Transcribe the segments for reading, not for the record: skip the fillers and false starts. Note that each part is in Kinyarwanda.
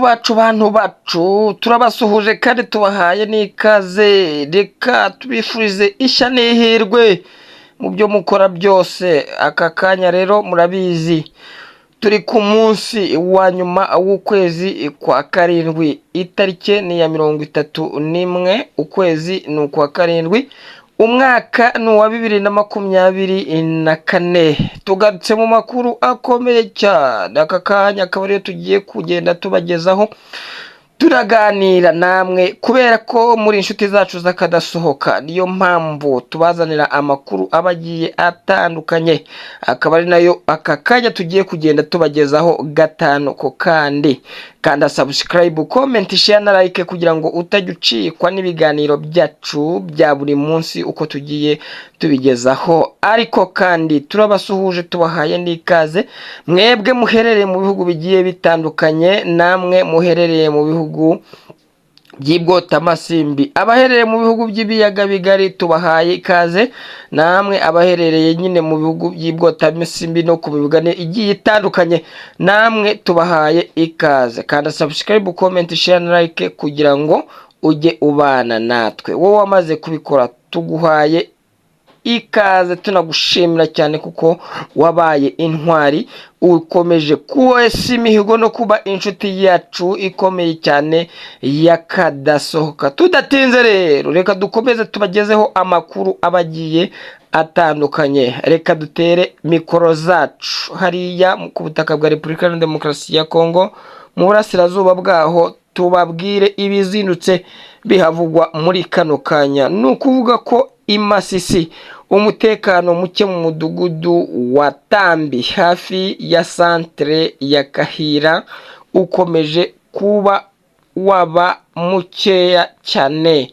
bantu bacu turabasuhuje kandi tubahaye n'ikaze. Reka tubifurize ishya n'ihirwe mu byo mukora byose. Aka kanya rero murabizi turi ku munsi wa nyuma w'ukwezi kwa karindwi, itariki ni ya 31 ukwezi ni ukwa karindwi, umwaka ni uwa 2024. Tugarutse mu makuru akomeye cyane. Aka kanya akaba ariyo tugiye kugenda tubagezaho, turaganira namwe kubera ko muri inshuti zacu zakadasohoka, niyo mpamvu tubazanira amakuru abagiye atandukanye. Akaba ari nayo aka kanya tugiye kugenda tubagezaho gatanu ko kandi. Kanda subscribe, comment, share na like kugira ngo utajya ucikwa n'ibiganiro byacu bya buri munsi uko tugiye tubigezaho. Ariko kandi turabasuhuje tubahaye n'ikaze mwebwe muherereye mu bihugu bigiye bitandukanye, namwe muherereye mu bihugu by'ibwotamasimbi, abaherereye mu bihugu by'ibiyaga bigari tubahaye ikaze, namwe abaherereye nyine mu bihugu by'ibwotamasimbi no ku migabane igiye itandukanye, namwe tubahaye ikaze. Kanda subscribe, comment, share na like kugira ngo ujye ubana natwe. Wowe wamaze kubikora tuguhaye ikaze, tunagushimira cyane kuko wabaye intwari, ukomeje kuwesa imihigo no kuba inshuti yacu ikomeye cyane yakadasohoka. Tudatinze rero reka dukomeze tubagezeho amakuru abagiye atandukanye. Reka dutere mikoro zacu hariya ku butaka bwa Repubulika ya Demokarasi ya Kongo, mu burasirazuba bwaho, tubabwire ibizindutse bihavugwa muri kano kanya. Ni ukuvuga ko Masisi umutekano muke mu mudugudu wa Tambi hafi ya santere ya Kahira ukomeje kuba waba mukeya cyane.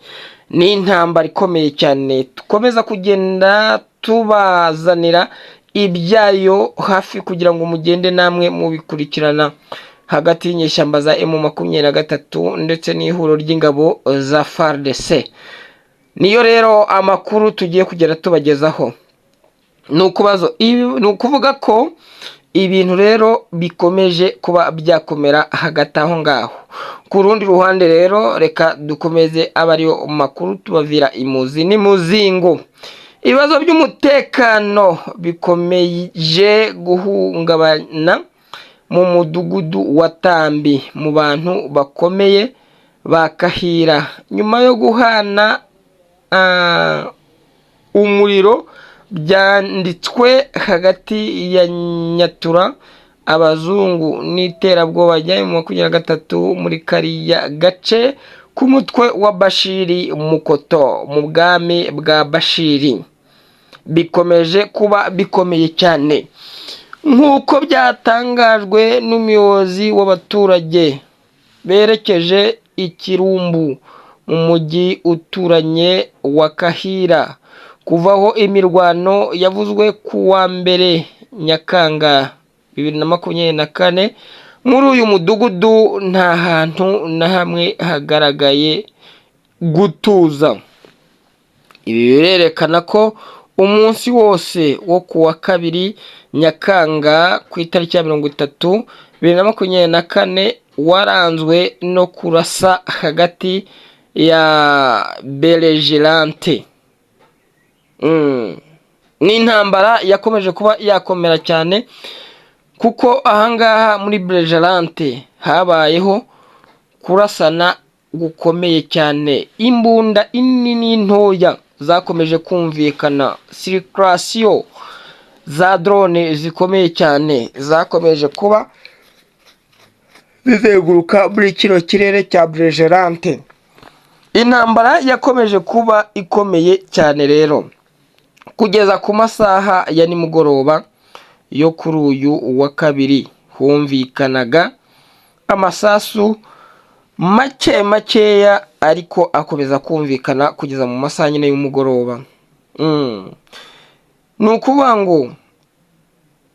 Ni intambara ikomeye cyane tukomeza kugenda tubazanira ibyayo hafi kugira ngo mugende namwe mubikurikirana hagati y'inyeshyamba za M23 ndetse n'ihuriro ry'ingabo za FARDC. Niyo rero amakuru tugiye kugera tubagezaho. Ni ukuvuga ko ibintu rero bikomeje kuba byakomera hagati aho ngaho. Ku rundi ruhande rero reka dukomeze abariyo makuru tubavira imuzi n'imuzingo. Ibibazo by'umutekano bikomeje guhungabana mu mudugudu wa Tambi mu bantu bakomeye ba Kahira nyuma yo guhana umuriro byanditswe hagati ya Nyatura abazungu n'iterabwoba rya M23 muri kariya gace ku mutwe wa Bashiri Mukoto mu bwami bwa Bashiri. Bikomeje kuba bikomeye cyane nk'uko byatangajwe n'umuyobozi w'abaturage berekeje Ikirumbu mu mujyi uturanye wa Kahira. Kuvaho imirwano yavuzwe ku wa mbere Nyakanga 2024 muri uyu mudugudu, nta hantu na hamwe hagaragaye gutuza. Ibi birerekana ko umunsi wose wo ku wa kabiri Nyakanga ku itariki ya 30 2024 waranzwe no kurasa hagati ya Belgilante. Ni intambara yakomeje kuba yakomera cyane kuko ahangaha muri Belgilante habayeho kurasana gukomeye cyane. Imbunda inini ntoya zakomeje kumvikana, circulation za drone zikomeye cyane zakomeje kuba zizenguruka muri kino kirere cya Belgilante. Intambara yakomeje kuba ikomeye cyane rero kugeza ku masaha ya nimugoroba yo kuri uyu wa kabiri. Humvikanaga amasasu makeya ariko akomeza kumvikana kugeza mu masaha nyine y'umugoroba. Ni ukuvuga ngo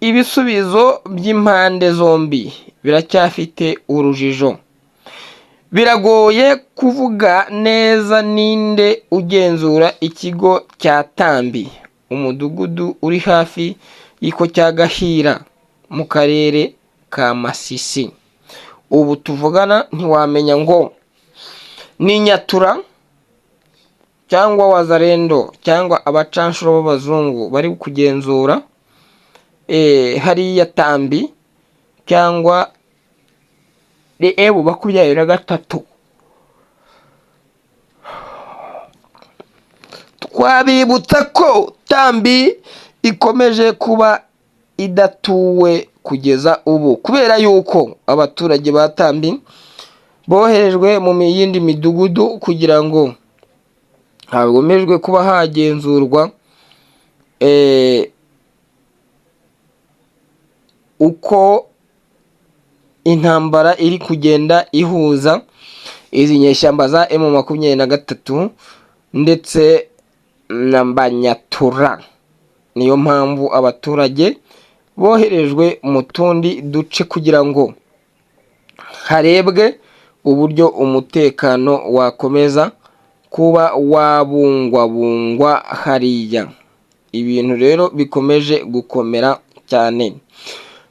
ibisubizo by'impande zombi biracyafite urujijo. Biragoye kuvuga neza ninde ugenzura ikigo cya Tambi, umudugudu uri hafi y'iko cya Gahira mu karere ka Masisi. ubu tuvugana ntiwamenya ngo ni Nyatura cyangwa Wazalendo cyangwa abacanshuro b'abazungu bari kugenzura hariya Tambi cyangwa M23. Twabibutsa ko Tambi ikomeje kuba idatuwe kugeza ubu kubera yuko abaturage ba Tambi boherejwe mu yindi midugudu kugira ngo hagomejwe kuba hagenzurwa uko intambara iri kugenda ihuza izi nyeshyamba za M23 ndetse na Nyatura. Niyo mpamvu abaturage boherejwe mu tundi duce kugira ngo harebwe uburyo umutekano wakomeza kuba wabungwabungwa hariya. Ibintu rero bikomeje gukomera cyane.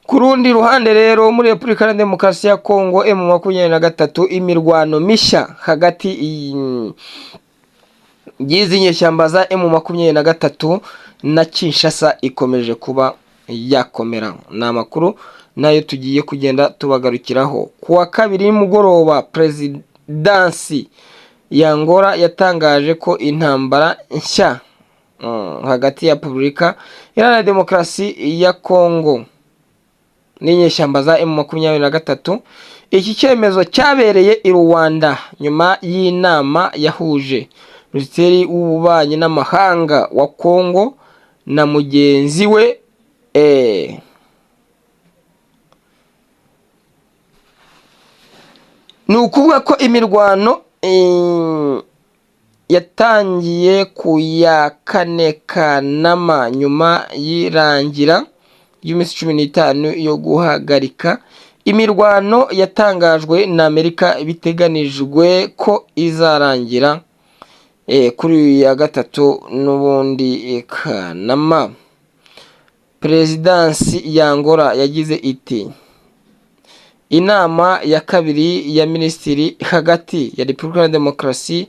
Ku rundi ruhande rero muri Repubulika ya Demokarasi ya Kongo M23 imirwano mishya hagati y'izi nyeshyamba za M23 na Kinshasa ikomeje kuba yakomera. Ni amakuru nayo tugiye kugenda tubagarukiraho. Kuwa kabiri mugoroba Presidansi ya Angola yatangaje ko intambara nshya hagati ya Repubulika ya Demokarasi ya Kongo n'inyeshyamba za M23. Iki cyemezo cyabereye i Rwanda nyuma y'inama yahuje Minisitiri w'Ububanyi n'Amahanga wa Kongo na mugenzi we ni ukuvuga ko imirwano yatangiye ku ya 4 Kanama nyuma y'irangira y'iminsi 15 yo guhagarika imirwano yatangajwe na Amerika biteganijwe ko izarangira kuri ya 3 n'ubundi Kanama. Presidansi ya Angola yagize iti inama ya kabiri ya minisitiri hagati ya Repubulika ya Demokarasi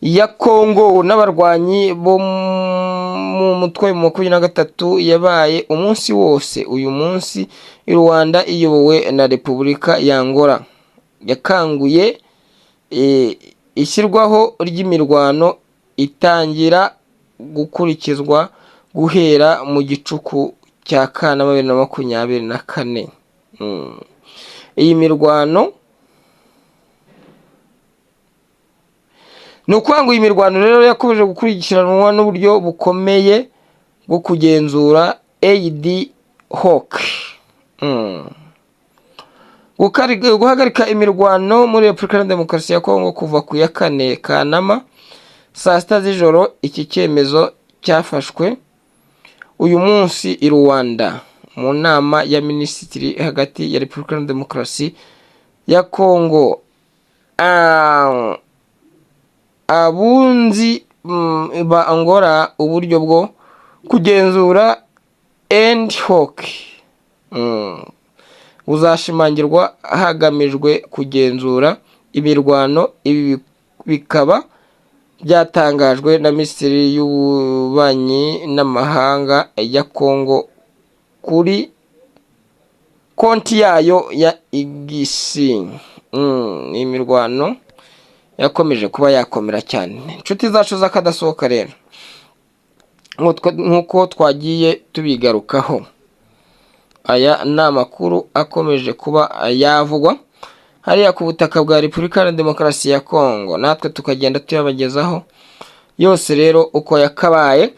ya Kongo n'abarwanyi bo mu mutwe wa 23 yabaye umunsi wose. Uyu munsi i Rwanda iyobowe na Repubulika ya Angola yakanguye ishyirwaho ry'imirwano itangira gukurikizwa guhera mu gicuku cya Kanama 2024. Iyi mirwano nukwanga iyi mirwano rero yakomeje gukurikiranwa n'uburyo bukomeye bwo kugenzura AD Hoc. Guhagarika imirwano muri Repubulika ya Demokarasi ya Kongo kuva ku ya 4 Kanama saa 6 z'ijoro. Iki cyemezo cyafashwe uyu munsi i Rwanda mu nama ya minisitiri hagati ya Repubulika ya Demokarasi ya Kongo. Abunzi ba Angola uburyo bwo kugenzura AD Hoc buzashimangirwa hagamijwe kugenzura imirwano. Ibi bikaba byatangajwe na Minisiteri y'Ububanyi n'Amahanga ya Kongo kuri konti yayo ya X. Imirwano yakomeje kuba yakomera cyane. Inshuti zacu z'akadasohoka rero nk'uko twagiye tubigarukaho, aya ni amakuru akomeje kuba yavugwa hariya ku butaka bwa Repubulika ya Demokarasi ya Kongo, natwe tukagenda tuyabagezaho yose rero uko yakabaye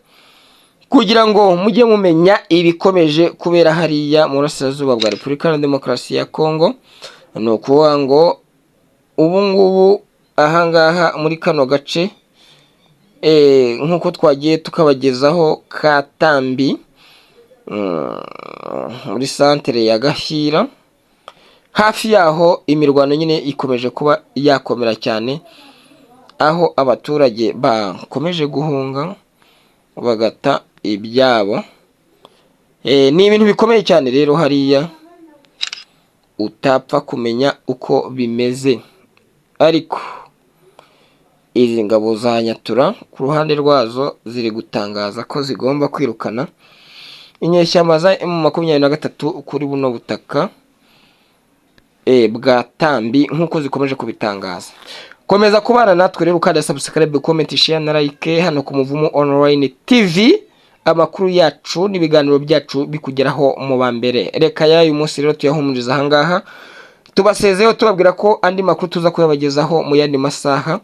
kugira ngo mujye mumenya ibikomeje kubera hariya mu burasirazuba bwa Repubulika ya Demokarasi ya Kongo. Ni ukuvuga ngo ubu ngubu ahangaha muri kano gace nk'uko twagiye tukabagezaho ka Tambi muri santere ya Gahira, hafi yaho imirwano nyine ikomeje kuba yakomera cyane, aho abaturage bakomeje guhunga bagata ibyabo. Ni ibintu bikomeye cyane rero hariya utapfa kumenya uko bimeze. Ariko izi ngabo za Nyatura ku ruhande rwazo ziri gutangaza ko zigomba kwirukana inyeshyamba za M23 kuri buno butaka bwa Tambi nk'uko zikomeje kubitangaza. Komeza kubana natwe rero ukanda subscribe, comment, share na like hano ku Muvumo Online TV, amakuru yacu n'ibiganiro byacu bikugeraho mu bambere. Reka y'uyu munsi rero tuyahumuriza ahangaha, tubasezeho tubabwira ko andi makuru tuza kuyabagezaho mu yandi masaha,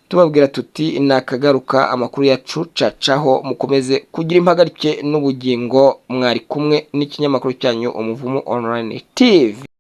tubabwira tuti nakagaruka amakuru yacu cacaho, mukomeze kugira impagarike n'ubugingo. Mwari kumwe n'ikinyamakuru cyanyu Umuvumo Online TV.